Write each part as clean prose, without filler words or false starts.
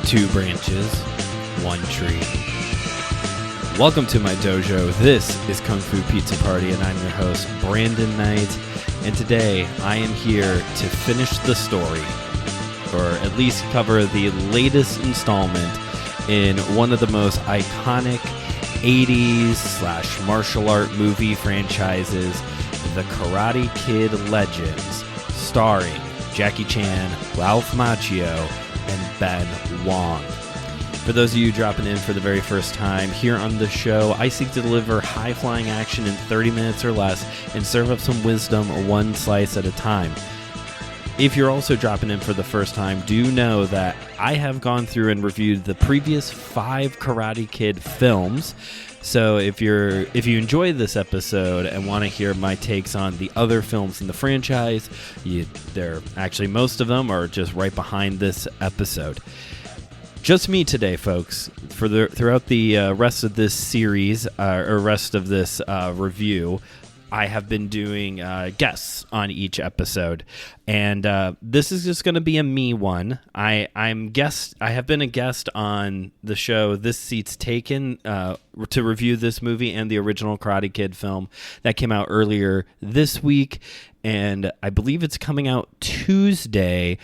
Two branches, one tree. Welcome to my dojo. This is KungFuPizzaPrty, and I'm your host, Brandon Knight. And today, I am here to finish the story, or at least cover the latest installment in one of the most iconic 80s / martial art movie franchises, the Karate Kid Legends, starring Jackie Chan, Ralph Macchio, and Ben Wang. For those of you dropping in for the very first time, here on the show, I seek to deliver high-flying action in 30 minutes or less and serve up some wisdom one slice at a time. If you're also dropping in for the first time, do know that I have gone through and reviewed the previous 5 Karate Kid films. So if you enjoy this episode and want to hear my takes on the other films in the franchise, most of them are just right behind this episode. Just me today, folks. Throughout the rest of this series, or rest of this review, I have been doing guests on each episode, and this is just going to be a me one. I have been a guest on the show This Seat's Taken to review this movie and the original Karate Kid film that came out earlier this week, and I believe it's coming out Tuesday.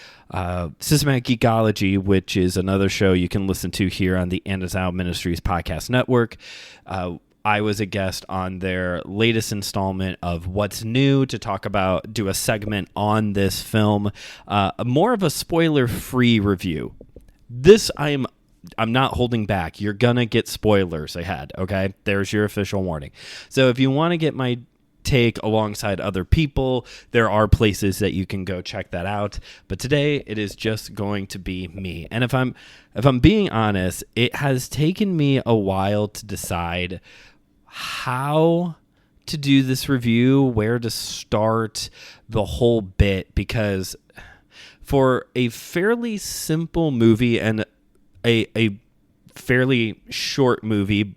Systematic Geekology, which is another show you can listen to here on the Anazao Ministries podcast network. I was a guest on their latest installment of What's New to do a segment on this film, more of a spoiler-free review. This I'm not holding back. You're gonna get spoilers ahead, okay? There's your official warning. So if you want to get my take alongside other people, there are places that you can go check that out. But today it is just going to be me. And if I'm being honest, it has taken me a while to decide how to do this review, where to start, the whole bit, because for a fairly simple movie and a fairly short movie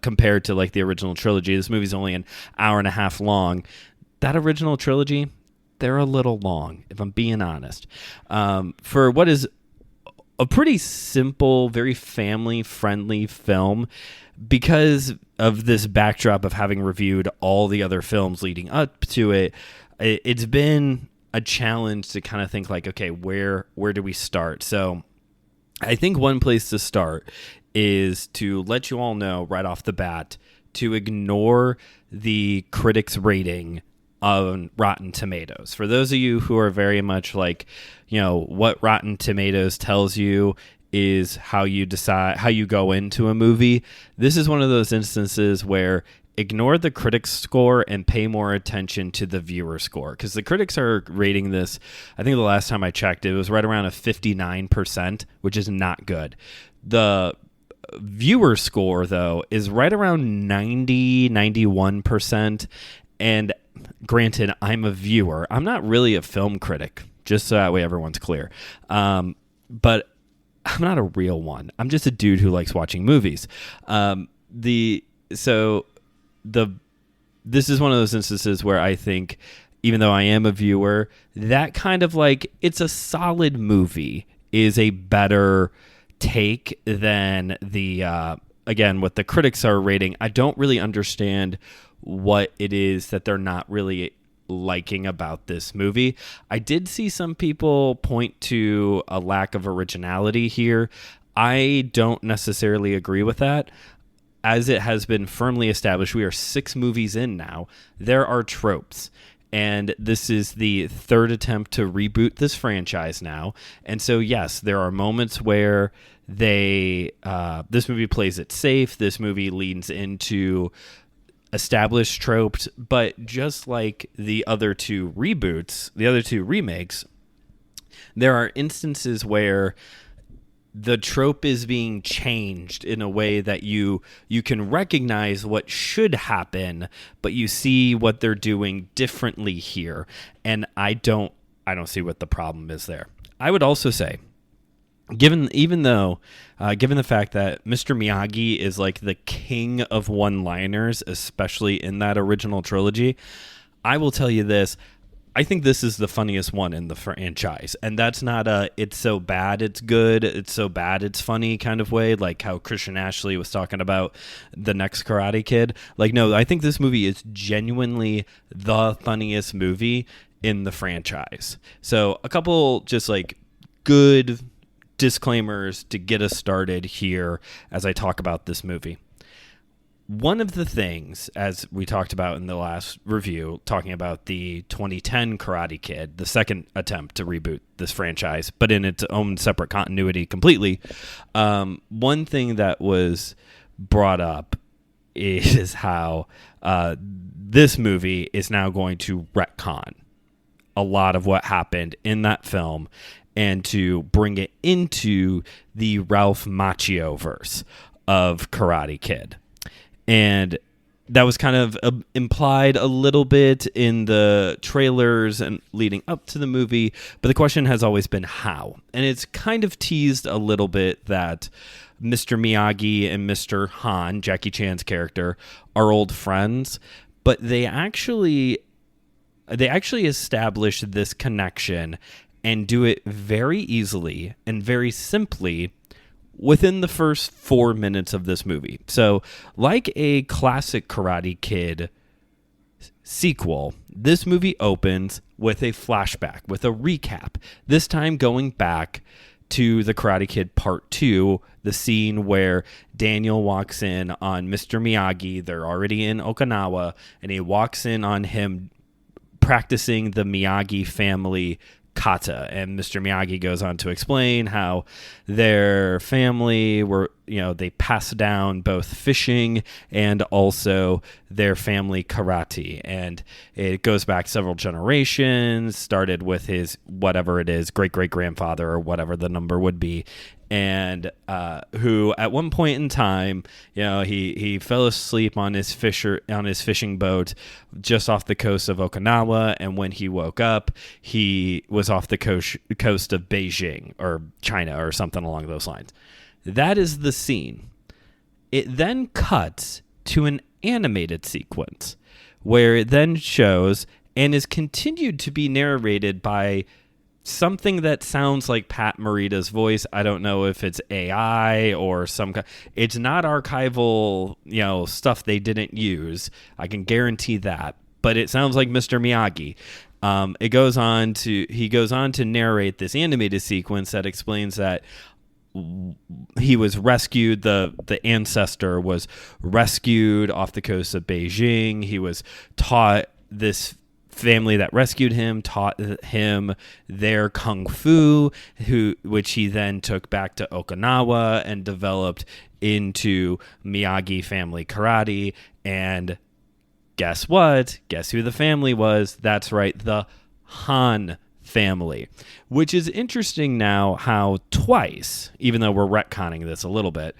compared to like the original trilogy, this movie's only an hour and a half long. That original trilogy, they're a little long, if I'm being honest. For what is a pretty simple, very family-friendly film, because of this backdrop of having reviewed all the other films leading up to it, it's been a challenge to kind of think like, okay, where do we start? So I think one place to start is to let you all know right off the bat to ignore the critics' rating on Rotten Tomatoes. For those of you who are very much like, what Rotten Tomatoes tells you is how you decide, how you go into a movie. This is one of those instances where ignore the critics' score and pay more attention to the viewer score, because the critics are rating this, I think the last time I checked, it was right around a 59%, which is not good. The viewer score, though, is right around 91%. And granted, I'm a viewer. I'm not really a film critic, just so that way everyone's clear. But I'm not a real one. I'm just a dude who likes watching movies. This is one of those instances where I think, even though I am a viewer, that kind of like, it's a solid movie is a better take than the, again, what the critics are rating. I don't really understand what it is that they're not really liking about this movie. I did see some people point to a lack of originality here. I don't necessarily agree with that. As it has been firmly established, we are 6 movies in now. There are tropes. And this is the 3rd attempt to reboot this franchise now. And so, yes, there are moments where this movie plays it safe. This movie leans into established tropes, but just like the other 2 reboots, the other 2 remakes, there are instances where the trope is being changed in a way that you can recognize what should happen, but you see what they're doing differently here. And I don't see what the problem is there. I would also say, given the fact that Mr. Miyagi is like the king of one-liners, especially in that original trilogy, I will tell you this. I think this is the funniest one in the franchise. And that's not a it's so bad it's good, it's so bad it's funny kind of way, like how Christian Ashley was talking about the next Karate Kid. Like, no, I think this movie is genuinely the funniest movie in the franchise. So a couple just like good disclaimers to get us started here as I talk about this movie. One of the things, as we talked about in the last review, talking about the 2010 Karate Kid, the second attempt to reboot this franchise, but in its own separate continuity completely, one thing that was brought up is how this movie is now going to retcon a lot of what happened in that film and to bring it into the Ralph Macchio verse of Karate Kid. And that was kind of implied a little bit in the trailers and leading up to the movie. But the question has always been how. And it's kind of teased a little bit that Mr. Miyagi and Mr. Han, Jackie Chan's character, are old friends. But they actually establish this connection and do it very easily and very simply within the first 4 minutes of this movie. So, like a classic Karate Kid sequel, this movie opens with a flashback, with a recap, this time going back to the Karate Kid Part 2, the scene where Daniel walks in on Mr. Miyagi. They're already in Okinawa, and he walks in on him practicing the Miyagi family kata, and Mr. Miyagi goes on to explain how their family were, they passed down both fishing and also their family karate, and it goes back several generations, started with his whatever it is, great-great-grandfather or whatever the number would be, and who at one point in time, he fell asleep on his fishing boat just off the coast of Okinawa, and when he woke up, he was off the coast of Beijing or China or something along those lines. That is the scene. It then cuts to an animated sequence where it then shows and is continued to be narrated by something that sounds like Pat Morita's voice. I don't know if it's AI or it's not archival, stuff they didn't use. I can guarantee that, but it sounds like Mr. Miyagi. He goes on to narrate this animated sequence that explains that he was rescued. The ancestor was rescued off the coast of Beijing. He was taught this family that rescued him taught him their kung fu, which he then took back to Okinawa and developed into Miyagi family karate. And guess what? Guess who the family was? That's right, the Han family, which is interesting now how twice, even though we're retconning this a little bit,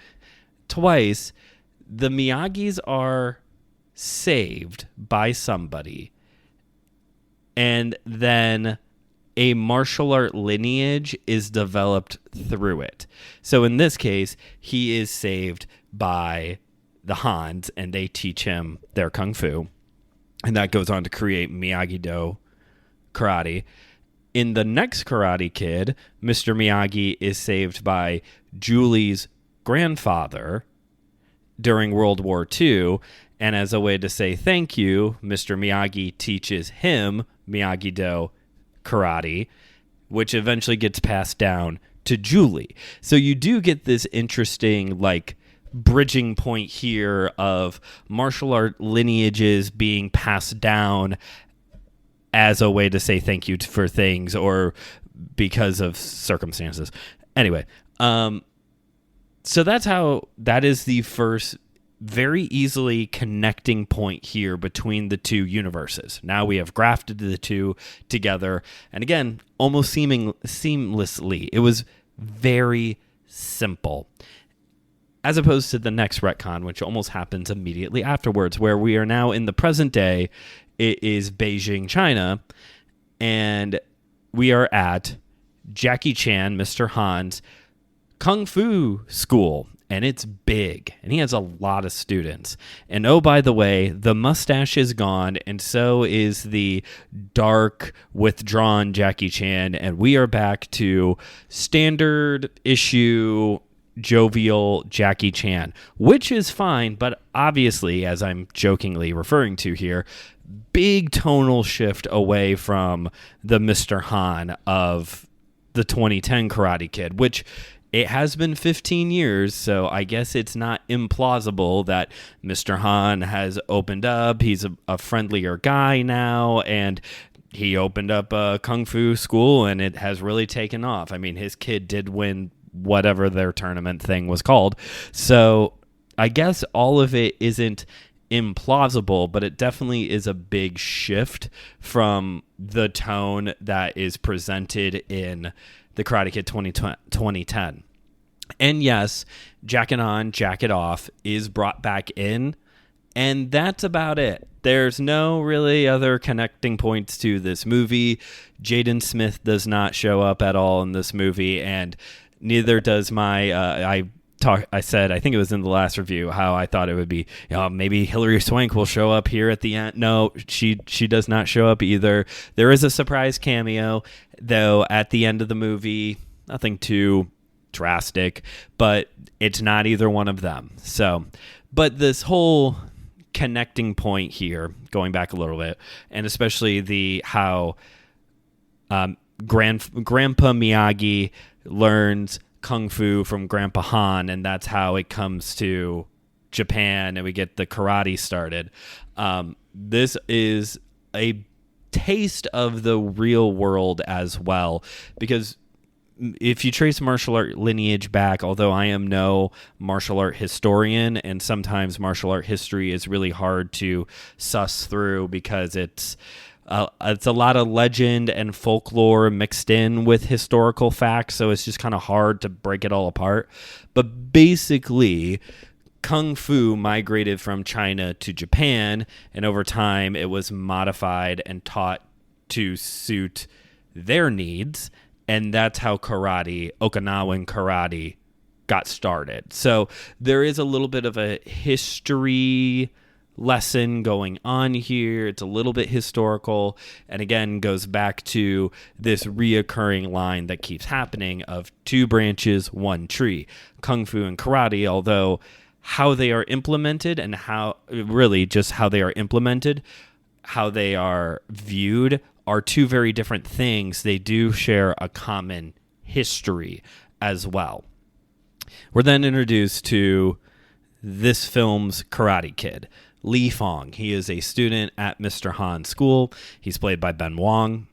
twice the Miyagis are saved by somebody, and then a martial art lineage is developed through it. So in this case, he is saved by the Hans, and they teach him their kung fu, and that goes on to create Miyagi-Do karate. In the next Karate Kid, Mr. Miyagi is saved by Julie's grandfather during World War II, and as a way to say thank you, Mr. Miyagi teaches him Miyagi-Do karate, which eventually gets passed down to Julie. So you do get this interesting, bridging point here of martial art lineages being passed down as a way to say thank you for things or because of circumstances. Anyway, so that is the first very easily connecting point here between the two universes. Now we have grafted the two together, and again, almost seamlessly. It was very simple. As opposed to the next retcon, which almost happens immediately afterwards, where we are now in the present day. It is Beijing, China, and we are at Jackie Chan, Mr. Han's Kung Fu school. and it's big, and he has a lot of students. And oh, by the way, the mustache is gone, and so is the dark, withdrawn Jackie Chan, and we are back to standard issue jovial Jackie Chan, which is fine, but obviously, as I'm jokingly referring to here, big tonal shift away from the Mr. Han of the 2010 Karate Kid, which it has been 15 years, so I guess it's not implausible that Mr. Han has opened up. He's a friendlier guy now, and he opened up a kung fu school, and it has really taken off. I mean, his kid did win whatever their tournament thing was called. So I guess all of it isn't implausible, but it definitely is a big shift from the tone that is presented in the Karate Kid 2010. And yes, Jack It On, Jack It Off is brought back in, and that's about it. There's no really other connecting points to this movie. Jaden Smith does not show up at all in this movie, and neither does I said, I think it was in the last review, how I thought it would be, maybe Hilary Swank will show up here at the end. No, she does not show up either. There is a surprise cameo, though, at the end of the movie. Nothing too drastic, but it's not either one of them. So, but this whole connecting point here, going back a little bit, and especially how Grandpa Miyagi learns kung fu from Grandpa Han, and that's how it comes to Japan, and we get the karate started. This is a taste of the real world as well, because if you trace martial art lineage back, although I am no martial art historian, and sometimes martial art history is really hard to suss through because it's a lot of legend and folklore mixed in with historical facts, so it's just kind of hard to break it all apart. But basically, Kung Fu migrated from China to Japan, and over time it was modified and taught to suit their needs, and that's how karate, Okinawan karate, got started. So there is a little bit of a history lesson going on here. It's a little bit historical, and again goes back to this reoccurring line that keeps happening of two branches, one tree. Kung Fu and karate, although how they are implemented and how they are implemented, how they are viewed are two very different things. They do share a common history as well. We're then introduced to this film's Karate Kid, Li Fong. He is a student at Mr. Han's school. He's played by Ben Wang.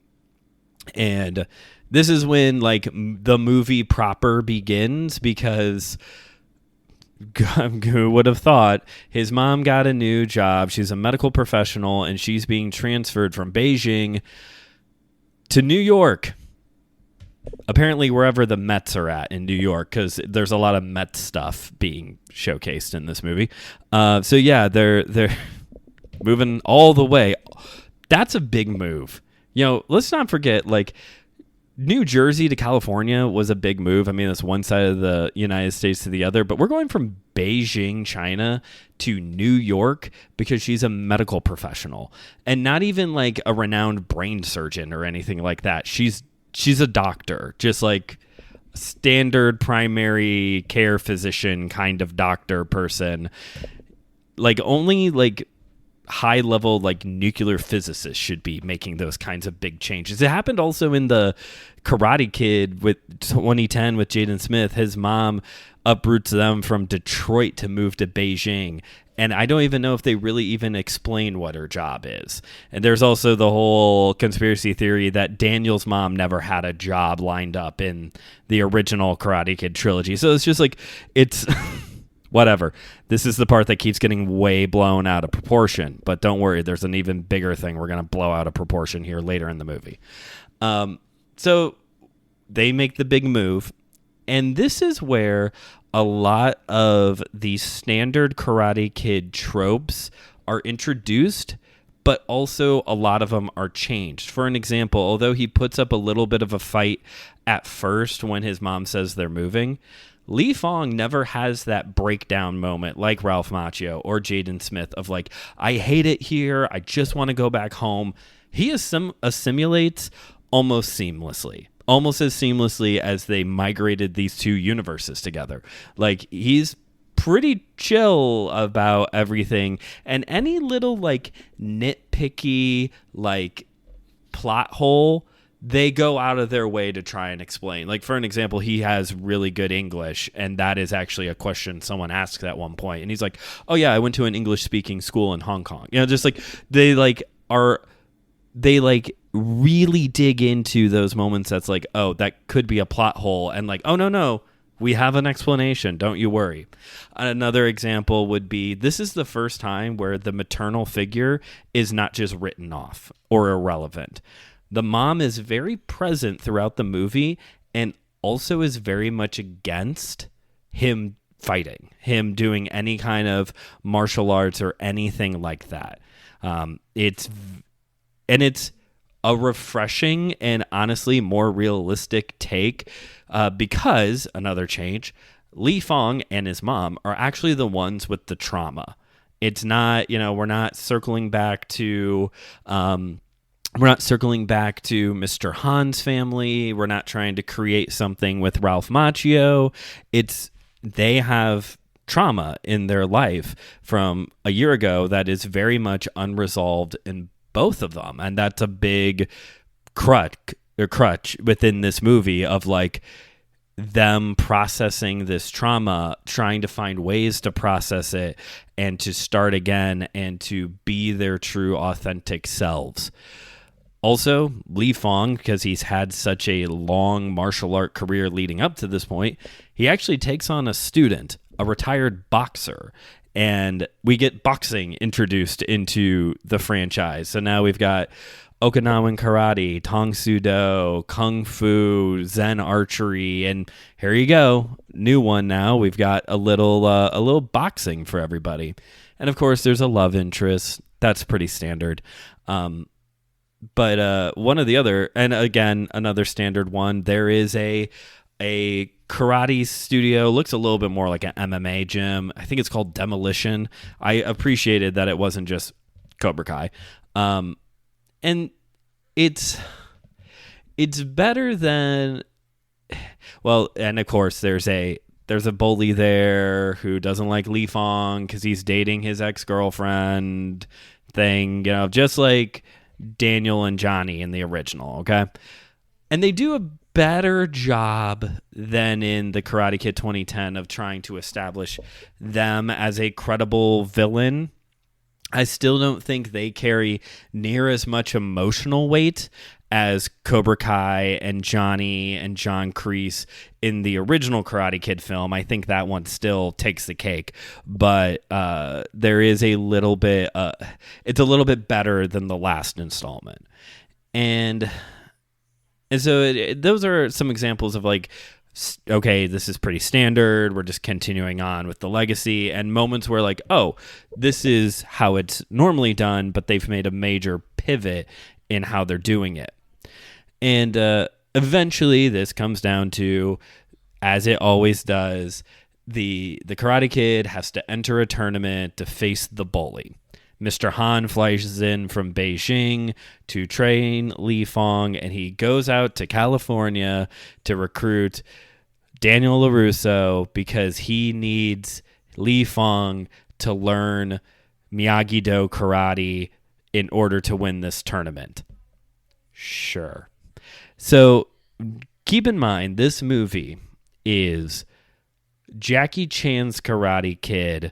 And this is when the movie proper begins, because who would have thought his mom got a new job. She's a medical professional, and she's being transferred from Beijing to New York. Apparently wherever the Mets are at in New York, because there's a lot of Mets stuff being showcased in this movie. So yeah, they're moving all the way. That's a big move. Let's not forget, New Jersey to California was a big move. I mean, that's one side of the United States to the other, but we're going from Beijing, China to New York because she's a medical professional, and not even a renowned brain surgeon or anything like that. She's a doctor, just like standard primary care physician kind of doctor person. Only high level nuclear physicists should be making those kinds of big changes. It happened also in the Karate Kid with 2010 with Jaden Smith. His mom uproots them from Detroit to move to Beijing. And I don't even know if they really even explain what her job is. And there's also the whole conspiracy theory that Daniel's mom never had a job lined up in the original Karate Kid trilogy. So it's just it's whatever. This is the part that keeps getting way blown out of proportion. But don't worry, there's an even bigger thing we're going to blow out of proportion here later in the movie. So they make the big move. And this is where a lot of the standard Karate Kid tropes are introduced, but also a lot of them are changed. For an example, although he puts up a little bit of a fight at first when his mom says they're moving, Lee Fong never has that breakdown moment like Ralph Macchio or Jaden Smith of like, I hate it here, I just want to go back home. He assimilates almost seamlessly. Almost as seamlessly as they migrated these two universes together. Like, he's pretty chill about everything. And any little, like, nitpicky, like, plot hole, they go out of their way to try and explain. Like, for an example, he has really good English, and that is actually a question someone asks at one point. And he's like, oh, yeah, I went to an English-speaking school in Hong Kong. You know, just, like, they really dig into those moments that's like, oh, that could be a plot hole, and like, oh, no, we have an explanation, don't you worry. Another example would be, this is the first time where the maternal figure is not just written off or irrelevant. The mom is very present throughout the movie and also is very much against him fighting, him doing any kind of martial arts or anything like that. It's a refreshing and honestly more realistic take because, another change, Lee Fong and his mom are actually the ones with the trauma. It's not, we're not circling back to Mr. Han's family. We're not trying to create something with Ralph Macchio. They have trauma in their life from a year ago that is very much unresolved in both of them, and that's a big crutch within this movie of like them processing this trauma, trying to find ways to process it and to start again and to be their true authentic selves. Also, Lee Fong, because he's had such a long martial art career leading up to this point, he actually takes on a student, a retired boxer. And we get boxing introduced into the franchise. So now we've got Okinawan karate, Tong Sudo, Kung Fu, Zen archery, and here you go, new one now. We've got a little boxing for everybody, and of course there's a love interest. That's pretty standard. But one of the other, and again another standard one, there is a karate studio, looks a little bit more like an MMA gym. I think it's called Demolition. I appreciated that it wasn't just Cobra Kai. And it's better than, well, and of course there's a bully there who doesn't like Lee Fong because he's dating his ex-girlfriend thing, just like Daniel and Johnny in the original, okay? And they do a better job than in the Karate Kid 2010 of trying to establish them as a credible villain. I still don't think they carry near as much emotional weight as Cobra Kai and Johnny and John Kreese in the original Karate Kid film. I think that one still takes the cake, but there is a little bit, it's a little bit better than the last installment. And so those are some examples of like, okay, this is pretty standard. We're just continuing on with the legacy, and moments where like, oh, this is how it's normally done, but they've made a major pivot in how they're doing it. And eventually this comes down to, as it always does, the Karate Kid has to enter a tournament to face the bully. Mr. Han flies in from Beijing to train Lee Fong, and he goes out to California to recruit Daniel LaRusso because he needs Lee Fong to learn Miyagi-Do karate in order to win this tournament. Sure. So keep in mind, this movie is Jackie Chan's Karate Kid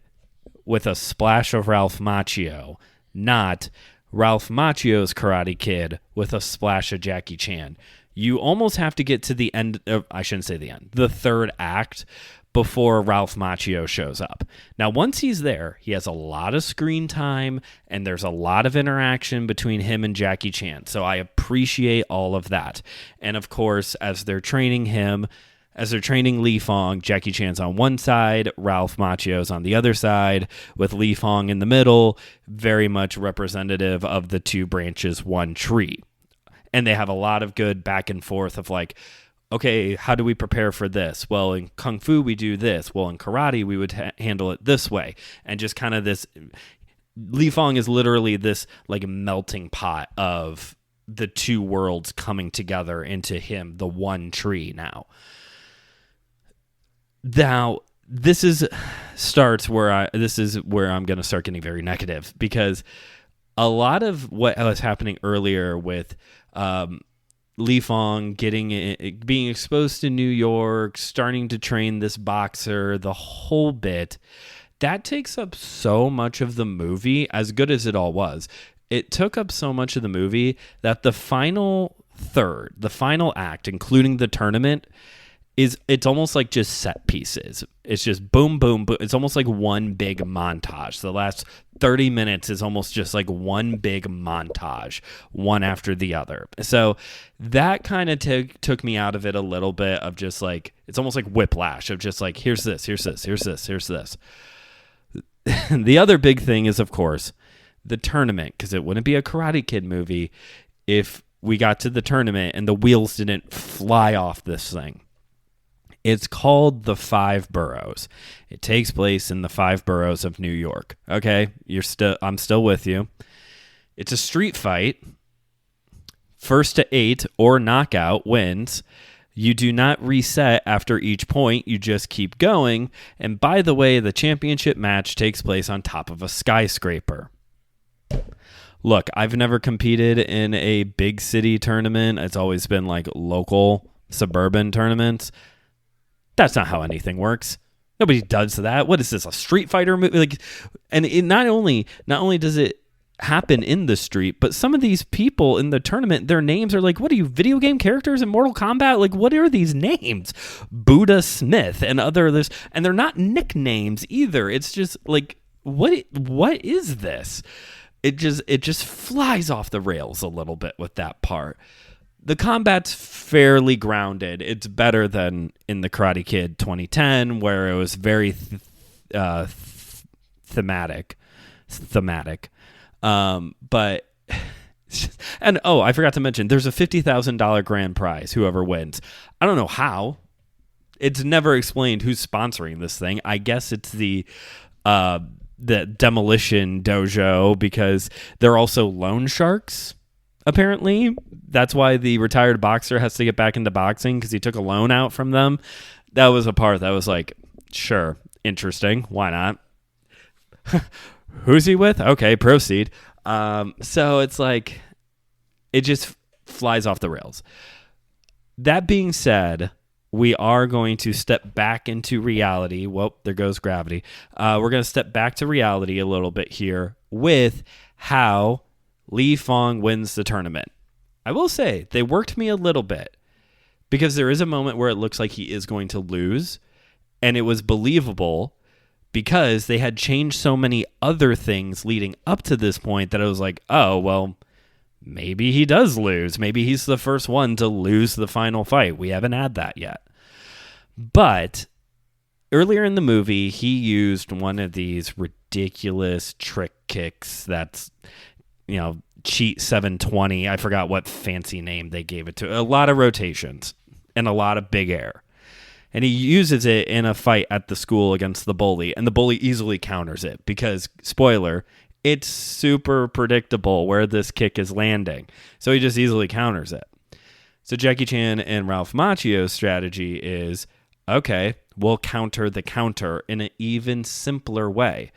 with a splash of Ralph Macchio, not Ralph Macchio's Karate Kid with a splash of Jackie Chan. You almost have to get to the end, I shouldn't say the end, the third act before Ralph Macchio shows up. Now, once he's there, he has a lot of screen time and there's a lot of interaction between him and Jackie Chan. So I appreciate all of that. And of course, as they're training him, as they're training Li Fong, Jackie Chan's on one side, Ralph Macchio's on the other side, with Li Fong in the middle, very much representative of the two branches, one tree. And they have a lot of good back and forth of like, okay, how do we prepare for this? Well, in Kung Fu, we do this. Well, in karate, we would handle it this way. And just kind of this, Li Fong is literally this like melting pot of the two worlds coming together into him, the one tree now. Now, this is where I'm going to start getting very negative, because a lot of what was happening earlier with Li Fong being exposed to New York, starting to train this boxer, the whole bit, that takes up so much of the movie, as good as it all was. It took up so much of the movie that the final third, the final act, including the tournament, it's almost like just set pieces. It's just boom, boom, boom. It's almost like one big montage. The last 30 minutes is almost just like one big montage, one after the other. So that kind of took me out of it a little bit, of just like, it's almost like whiplash of just like, here's this, here's this, here's this, here's this. The other big thing is, of course, the tournament, because it wouldn't be a Karate Kid movie if we got to the tournament and the wheels didn't fly off this thing. It's called the Five Boroughs. It takes place in the five boroughs of New York. Okay, I'm still with you. It's a street fight. First to 8 or knockout wins. You do not reset after each point. You just keep going. And by the way, the championship match takes place on top of a skyscraper. Look, I've never competed in a big city tournament. It's always been like local, suburban tournaments. That's not how anything works. Nobody does that. What is this, a Street Fighter movie? Like, and it not only does it happen in the street, but some of these people in the tournament, their names are like, what are you, video game characters in Mortal Kombat? Like, what are these names? Buddha Smith and others, and they're not nicknames either. It's just like, what is this? It just flies off the rails a little bit with that part. The combat's fairly grounded. It's better than in the Karate Kid 2010, where it was very thematic. But and I forgot to mention, there's a $50,000 grand prize, whoever wins. I don't know how. It's never explained who's sponsoring this thing. I guess it's the Demolition Dojo, because they're also loan sharks. Apparently, that's why the retired boxer has to get back into boxing, because he took a loan out from them. That was a part that was like, sure, interesting, why not? Who's he with? Okay, proceed. So it's like, it just flies off the rails. That being said, we are going to step back into reality. Well, there goes gravity. We're going to step back to reality a little bit here with how Li Fong wins the tournament. I will say, they worked me a little bit, because there is a moment where it looks like he is going to lose, and it was believable because they had changed so many other things leading up to this point that I was like, oh, well, maybe he does lose. Maybe he's the first one to lose the final fight. We haven't had that yet. But earlier in the movie, he used one of these ridiculous trick kicks that's, cheat 720. I forgot what fancy name they gave it to. A lot of rotations and a lot of big air. And he uses it in a fight at the school against the bully, and the bully easily counters it because, spoiler, it's super predictable where this kick is landing. So he just easily counters it. So Jackie Chan and Ralph Macchio's strategy is, okay, we'll counter the counter in an even simpler way.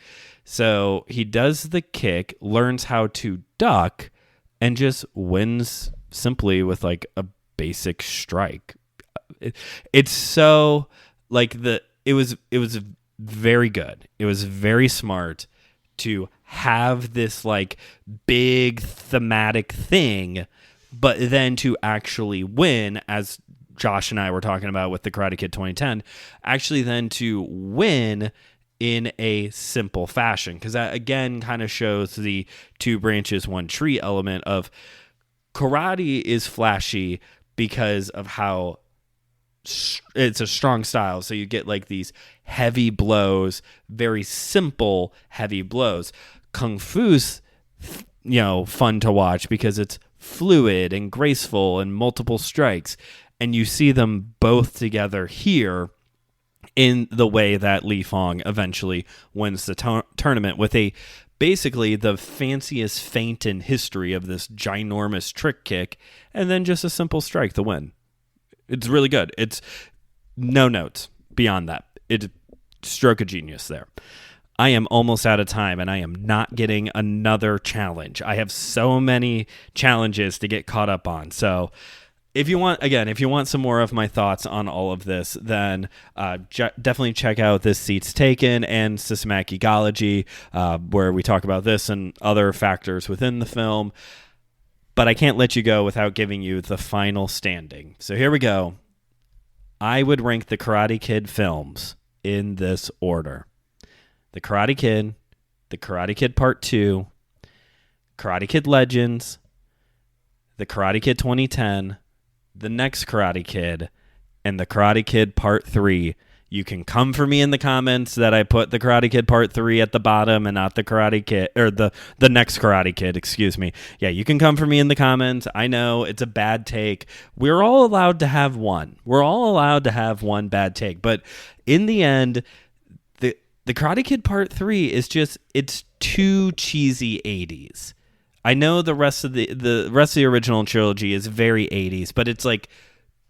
So he does the kick, learns how to duck, and just wins simply with like a basic strike. It's so like it was very good. It was very smart to have this like big thematic thing, but then to actually win, as Josh and I were talking about with the Karate Kid 2010, actually then to win in a simple fashion, because that again kind of shows the two branches, one tree element of karate is flashy because of how it's a strong style. So you get like these heavy blows, very simple heavy blows. Kung Fu's, fun to watch because it's fluid and graceful and multiple strikes. And you see them both together here in the way that Li Fong eventually wins the tournament with basically the fanciest feint in history of this ginormous trick kick, and then just a simple strike to win. It's really good. It's no notes beyond that. It's stroke of genius there. I am almost out of time, and I am not getting another challenge. I have so many challenges to get caught up on. So if you want some more of my thoughts on all of this, then definitely check out This Seat's Taken and Systematic Egology, where we talk about this and other factors within the film. But I can't let you go without giving you the final standing. So here we go. I would rank the Karate Kid films in this order. The Karate Kid, The Karate Kid Part 2, Karate Kid Legends, The Karate Kid 2010, The Next Karate Kid, and The Karate Kid Part 3. You can come for me in the comments that I put The Karate Kid Part 3 at the bottom and not The Karate Kid, or the Next Karate Kid, excuse me. Yeah, you can come for me in the comments. I know it's a bad take. We're all allowed to have one. We're all allowed to have one bad take. But in the end, the Karate Kid Part 3 is just, it's too cheesy 80s. I know the rest of the original trilogy is very 80s, but it's like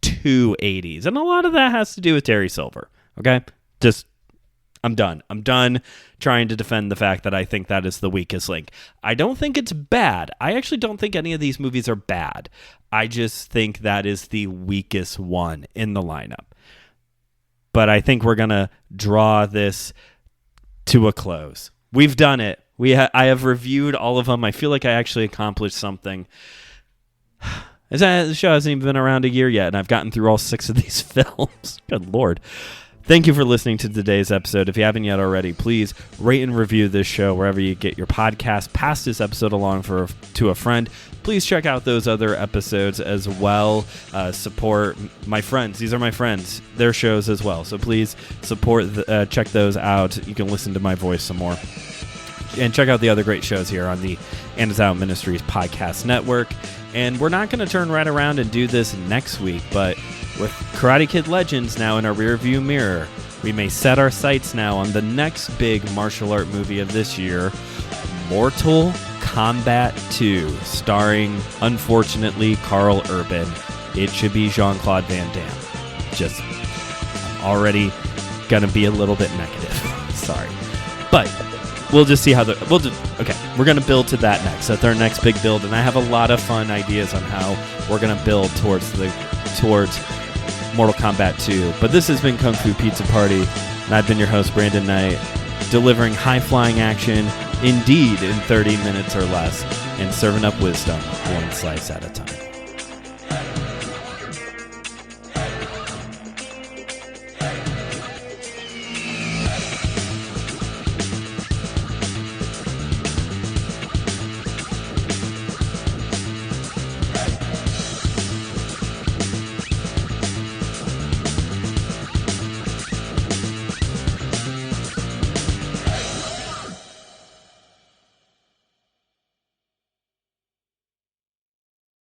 too 80s. And a lot of that has to do with Terry Silver. Okay? I'm done. I'm done trying to defend the fact that I think that is the weakest link. I don't think it's bad. I actually don't think any of these movies are bad. I just think that is the weakest one in the lineup. But I think we're going to draw this to a close. We've done it. I have reviewed all of them. I feel like I actually accomplished something. The show hasn't even been around a year yet, and I've gotten through all 6 of these films. Good Lord. Thank you for listening to today's episode. If you haven't yet already, please rate and review this show wherever you get your podcast. Pass this episode along to a friend. Please check out those other episodes as well. Support my friends. These are my friends. Their shows as well. So please check those out. You can listen to my voice some more. And check out the other great shows here on the And Is Out Ministries podcast network. And we're not going to turn right around and do this next week, but with Karate Kid Legends now in our rearview mirror, we may set our sights now on the next big martial art movie of this year, Mortal Kombat 2, starring, unfortunately, Carl Urban. It should be Jean-Claude Van Damme. I'm already going to be a little bit negative. Sorry. But we'll just see how we're going to build to that next. That's our next big build, and I have a lot of fun ideas on how we're going to build towards Mortal Kombat 2. But this has been Kung Fu Pizza Party, and I've been your host, Brandon Knight, delivering high-flying action, indeed in 30 minutes or less, and serving up wisdom one slice at a time.